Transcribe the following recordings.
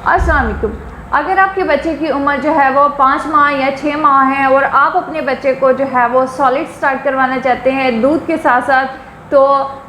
अस्सलाम वालेकुम। अगर आपके बच्चे की उम्र जो है वो 5 माह या 6 माह है और आप अपने बच्चे को जो है वो सॉलिड स्टार्ट करवाना चाहते हैं दूध के साथ साथ, तो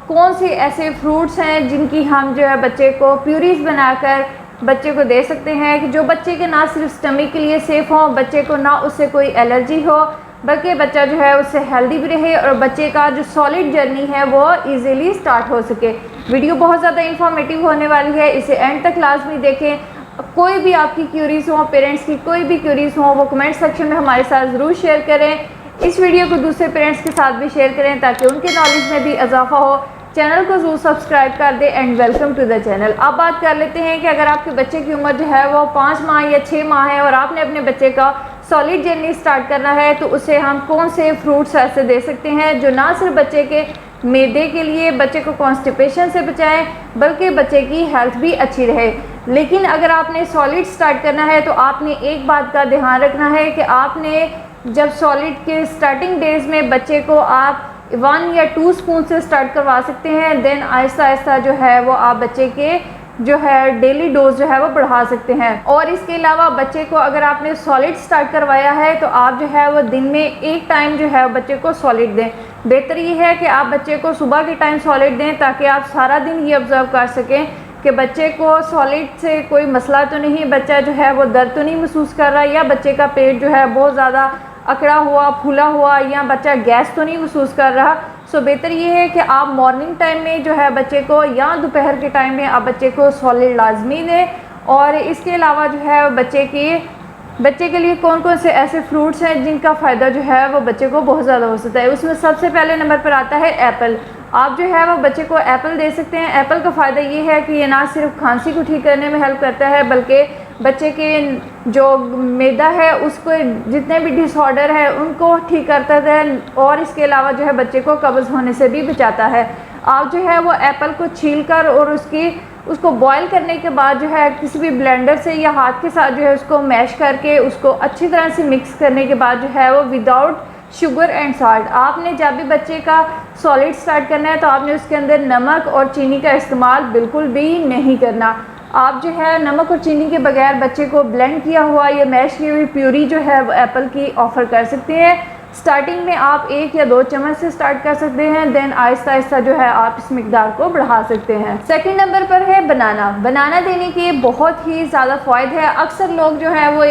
कौन से ऐसे फ्रूट्स हैं जिनकी हम जो है बच्चे को प्यूरीज बनाकर बच्चे को दे सकते हैं कि जो बच्चे के ना सिर्फ स्टमक के लिए सेफ़ हो, बच्चे को ना उससे कोई एलर्जी हो, बल्कि बच्चा जो है उससे हेल्दी भी रहे और बच्चे का जो सॉलिड जर्नी है वो इजीली स्टार्ट हो सके। वीडियो बहुत ज़्यादा इंफॉर्मेटिव होने वाली है, इसे एंड तक लाजमी देखें। कोई भी आपकी क्यूरीज हो, पेरेंट्स की कोई भी क्यूरीज हो, वो कमेंट सेक्शन में हमारे साथ ज़रूर शेयर करें। इस वीडियो को दूसरे पेरेंट्स के साथ भी शेयर करें ताकि उनके नॉलेज में भी इजाफा हो। चैनल को ज़रूर सब्सक्राइब कर दें and welcome to the channel. अब बात कर लेते हैं कि अगर आपके बच्चे की उम्र जो है वो 5 माह या 6 माह है और आपने अपने बच्चे का सॉलिड जर्नी स्टार्ट करना है, तो उसे हम कौन से फ्रूट्स ऐसे दे सकते हैं जो ना सिर्फ बच्चे के मैदे के लिए, बच्चे को कॉन्स्टिपेशन से बचाएं, बल्कि बच्चे की हेल्थ भी अच्छी रहे। लेकिन अगर आपने सॉलिड स्टार्ट करना है तो आपने एक बात का ध्यान रखना है कि आपने जब सॉलिड के स्टार्टिंग डेज में बच्चे को आप 1 या 2 स्पून से स्टार्ट करवा सकते हैं, देन आहिस्ता आहिस्ता जो है वो आप बच्चे के जो है डेली डोज जो है वो बढ़ा सकते हैं। और इसके अलावा बच्चे को अगर आपने सॉलिड स्टार्ट करवाया है तो आप जो है वो दिन में एक टाइम जो है बच्चे को सॉलिड दें। बेहतर ये है कि आप बच्चे को सुबह के टाइम सॉलिड दें ताकि आप सारा दिन ये ऑब्ज़र्व कर सकें कि बच्चे को सॉलिड से कोई मसला तो नहीं, बच्चा जो है वो दर्द तो नहीं महसूस कर रहा, या बच्चे का पेट जो है बहुत ज़्यादा अकड़ा हुआ फूला हुआ, या बच्चा गैस तो नहीं महसूस कर रहा। सो बेहतर ये है कि आप मॉर्निंग टाइम में जो है बच्चे को या दोपहर के टाइम में आप बच्चे को सॉलिड लाजमी दें। और इसके अलावा जो है बच्चे के लिए कौन कौन से ऐसे फ्रूट्स हैं जिनका फ़ायदा जो है वो बच्चे को बहुत ज़्यादा हो सकता है, उसमें सबसे पहले नंबर पर आता है एप्पल। आप जो है वो बच्चे को एप्पल दे सकते हैं। एप्पल का फ़ायदा ये है कि ये ना सिर्फ खांसी को ठीक करने में हेल्प करता है, बल्कि बच्चे के जो मैदा है उसको जितने भी डिसऑर्डर है उनको ठीक करता है, और इसके अलावा जो है बच्चे को कब्ज़ होने से भी बचाता है। आप जो है वो एप्पल को छील कर और उसको बॉईल करने के बाद जो है किसी भी ब्लेंडर से या हाथ के साथ जो है उसको मैश करके उसको अच्छी तरह से मिक्स करने के बाद जो है वो विदाउट शुगर एंड साल्ट, आपने जब भी बच्चे का सॉलिड स्टार्ट करना है तो आपने उसके अंदर नमक और चीनी का इस्तेमाल बिल्कुल भी नहीं करना। आप जो है नमक और चीनी के बगैर बच्चे को ब्लेंड किया हुआ या मैश की हुई प्यूरी जो है वो एप्पल की ऑफ़र कर सकते हैं। स्टार्टिंग में आप 1 या 2 चम्मच से स्टार्ट कर सकते हैं, देन आहिस्ता आहिस्ता जो है आप इस मिकदार को बढ़ा सकते हैं। सेकंड नंबर पर है बनाना। बनाना देने के बहुत ही ज़्यादा फ़ायदे हैं। अक्सर लोग जो है वो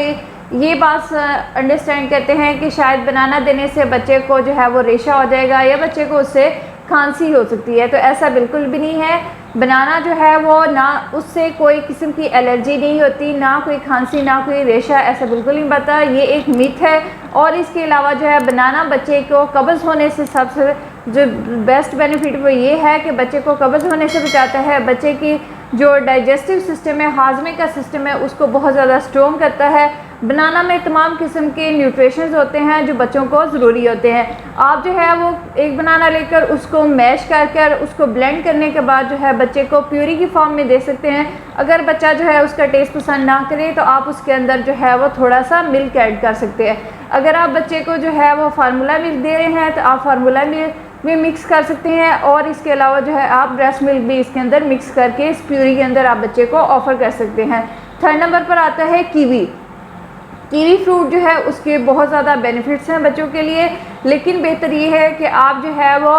ये बात अंडरस्टैंड करते हैं कि शायद बनाना देने से बच्चे को जो है वो रेशा हो जाएगा या बच्चे को उससे खांसी हो सकती है, तो ऐसा बिल्कुल भी नहीं है। बनाना जो है वो ना उससे कोई किस्म की एलर्जी नहीं होती, ना कोई खांसी ना कोई रेशा, ऐसा बिल्कुल नहीं पता, ये एक मिथ है। और इसके अलावा जो है बनाना बच्चे को कब्ज़ होने से सबसे जो बेस्ट बेनिफिट वो ये है कि बच्चे को कब्ज़ होने से बचाता है, बच्चे की जो डाइजेस्टिव सिस्टम है, हाजमे का सिस्टम है, उसको बहुत ज़्यादा स्ट्रॉन्ग करता है। बनाना में तमाम किस्म के न्यूट्रिशंस होते हैं जो बच्चों को ज़रूरी होते हैं। आप जो है वो एक बनाना लेकर उसको मैश कर उसको ब्लेंड करने के बाद जो है बच्चे को प्यूरी की फॉर्म में दे सकते हैं। अगर बच्चा जो है उसका टेस्ट पसंद ना करे तो आप उसके अंदर जो है वो थोड़ा सा मिल्क ऐड कर सकते हैं। अगर आप बच्चे को जो है वो फार्मूला मिल्क दे रहे हैं तो आप फार्मूला मिल्क भी मिक्स कर सकते हैं, और इसके अलावा जो है आप ब्रेस्ट मिल्क भी इसके अंदर मिक्स करके इस प्यूरी के अंदर आप बच्चे को ऑफ़र कर सकते हैं। थर्ड नंबर पर आता है कीवी। कीवी फ्रूट जो है उसके बहुत ज़्यादा बेनिफिट्स हैं बच्चों के लिए, लेकिन बेहतर ये है कि आप जो है वो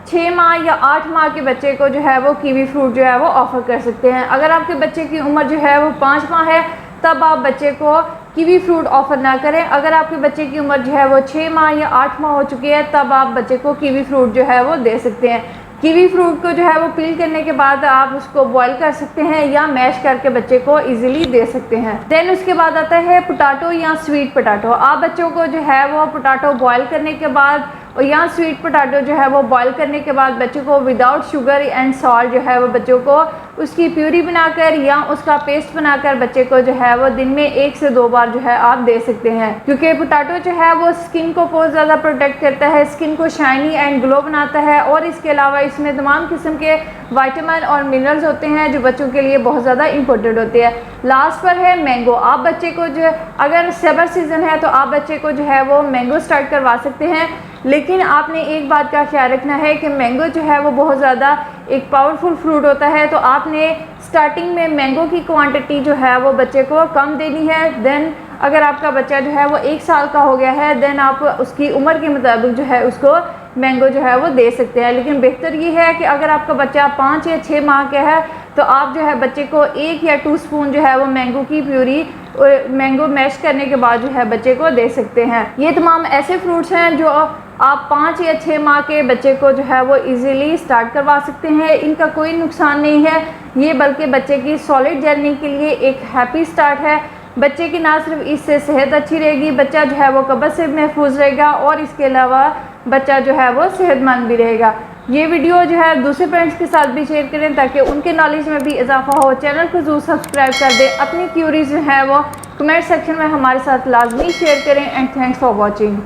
6 माह या 8 माह के बच्चे को जो है वो कीवी फ्रूट जो है वो ऑफ़र कर सकते हैं। अगर आपके बच्चे की उम्र जो है वो 5 माह है तब आप बच्चे को कीवी फ्रूट ऑफ़र ना करें। अगर आपके बच्चे की उम्र जो है वो 6 माह या 8 माह हो चुकी है तब आप बच्चे को कीवी फ्रूट जो है वो दे सकते हैं। कीवी फ्रूट को जो है वो पील करने के बाद आप उसको बॉईल कर सकते हैं या मैश करके बच्चे को इजीली दे सकते हैं। देन उसके बाद आता है पोटैटो या स्वीट पोटैटो। आप बच्चों को जो है वो पोटैटो बॉईल करने के बाद और या स्वीट पोटैटो जो है वो बॉईल करने के बाद बच्चों को विदाउट शुगर एंड सॉल्ट जो है वो बच्चों को उसकी प्यूरी बनाकर या उसका पेस्ट बनाकर बच्चे को जो है वो दिन में 1 से 2 बार जो है आप दे सकते हैं, क्योंकि पोटैटो जो है वो स्किन को बहुत ज़्यादा प्रोटेक्ट करता है, स्किन को शाइनी एंड ग्लो बनाता है, और इसके अलावा इसमें तमाम किस्म के विटामिन और मिनरल्स होते हैं जो बच्चों के लिए बहुत ज़्यादा इंपॉर्टेंट होते हैं। लास्ट पर है मैंगो। आप बच्चे को जो अगर समर सीज़न है तो आप बच्चे को जो है वो मैंगो स्टार्ट करवा सकते हैं। लेकिन आपने एक बात का ख्याल रखना है कि मैंगो जो है वो बहुत ज़्यादा एक पावरफुल फ्रूट होता है, तो आपने स्टार्टिंग में मैंगो की क्वांटिटी जो है वो बच्चे को कम देनी है। देन अगर आपका बच्चा जो है वो 1 साल का हो गया है, देन आप उसकी उम्र के मुताबिक जो है उसको मैंगो जो है वो दे सकते हैं। लेकिन बेहतर ये है कि अगर आपका बच्चा 5 या 6 माह का है तो आप जो है बच्चे को 1 या 2 स्पून जो है वो मैंगो की प्यूरी मैंगो मैश करने के बाद जो है बच्चे को दे सकते हैं। ये तमाम ऐसे फ्रूट्स हैं जो आप 5 या 6 माह के बच्चे को जो है वो इजीली स्टार्ट करवा सकते हैं। इनका कोई नुकसान नहीं है, ये बल्कि बच्चे की सॉलिड जर्नी के लिए एक हैप्पी स्टार्ट है। बच्चे की ना सिर्फ इससे सेहत अच्छी रहेगी, बच्चा जो है वो कब्ज़ से महफूज रहेगा और इसके अलावा बच्चा जो है वो सेहतमंद भी रहेगा। ये वीडियो जो है दूसरे पेरेंट्स के साथ भी शेयर करें ताकि उनके नॉलेज में भी इजाफा हो। चैनल को ज़रूर सब्सक्राइब कर दें। अपनी क्यूरीज जो है वो कमेंट सेक्शन में हमारे साथ लाजमी शेयर करें। And thanks for watching.